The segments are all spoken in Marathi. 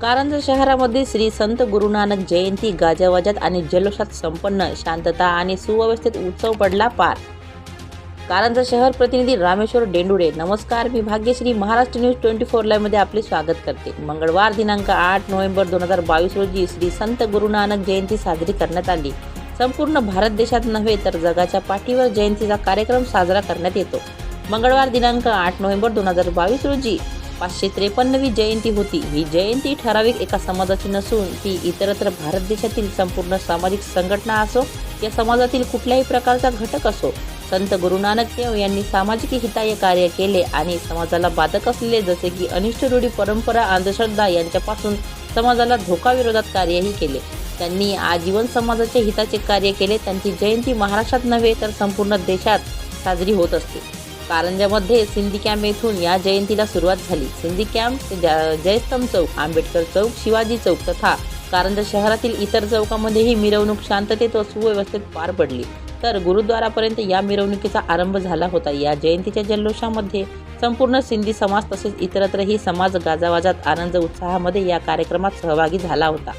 कारंजा शहरामध्ये श्री संत गुरु नानक जयंती गाजावाजात आणि जल्लोषात संपन्न, शांतता आणि सुव्यवस्थित उत्सव पडला पार. कारंजा शहर प्रतिनिधी रामेश्वर डेंडुडे. नमस्कार, मी भाग्यश्री. महाराष्ट्र न्यूज 24 लाईव्ह मध्ये आपले स्वागत करते. मंगळवार दिनांक 8 नोव्हेंबर 2022 रोजी श्री संत गुरु नानक जयंती साजरी करण्यात आली. संपूर्ण भारत देशात नव्हे तर जगाच्या पाठीवर जयंतीचा कार्यक्रम साजरा करण्यात येतो. मंगळवार दिनांक 8 नोव्हेंबर 2022 रोजी 553वी जयंती होती. ही जयंती ठराविक एका समाजाची नसून ती इतरत्र भारत देशातील संपूर्ण सामाजिक संघटना असो या समाजातील कुठल्याही प्रकारचा घटक असो, संत गुरु नानक देव यांनी सामाजिक हिताय कार्य केले आणि समाजाला बाधक असलेले जसे की अनिष्ट रूढी, परंपरा, अंधश्रद्धा यांच्यापासून समाजाला धोका विरोधात कार्यही केले. त्यांनी आजीवन समाजाचे हिताचे कार्य केले. त्यांची जयंती महाराष्ट्रात नव्हे तर संपूर्ण देशात साजरी होत असते. कारंजामध्ये सिंधी कॅम्प येथून या जयंतीला सुरुवात झाली. सिंधी कॅम्प ते जयस्तंभ चौक, आंबेडकर चौक, शिवाजी चौक तथा कारंजा शहरातील इतर चौकांमध्येही मिरवणूक शांततेत व सुव्यवस्थेत पार पडली. तर गुरुद्वारापर्यंत या मिरवणुकीचा आरंभ झाला होता. या जयंतीच्या जल्लोषामध्ये संपूर्ण सिंधी समाज तसेच इतरत्रही समाज गाजावाजात आनंद उत्साहामध्ये या कार्यक्रमात सहभागी झाला होता.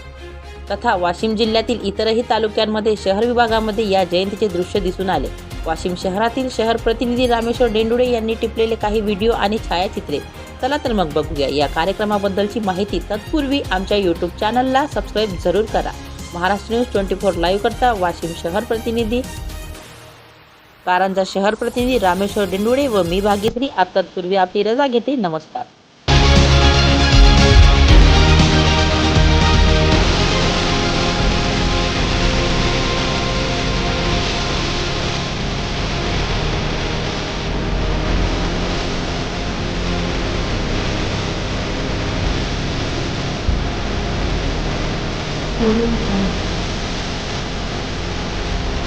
तथा वाशिम जिल्ह्यातील इतरही तालुक्यांमध्ये शहर विभागामध्ये या जयंतीचे दृश्य दिसून आले. वाशिम शहरातील शहर प्रतिनिधी रामेश्वर डेंडुडे यांनी टिपलेले काही व्हिडिओ आणि छायाचित्रे. चला तर मग बघूया या कार्यक्रमाबद्दलची माहिती. तत्पूर्वी आमच्या यूट्यूब चॅनलला सबस्क्राईब जरूर करा. महाराष्ट्र न्यूज 24 लाईव्ह करता वाशिम शहर प्रतिनिधी, कारंजा शहर प्रतिनिधी रामेश्वर डेंडुडे व मी भाग्यश्री. आता तत्पूर्वी आपली रजा घेते. नमस्कार. Thank you.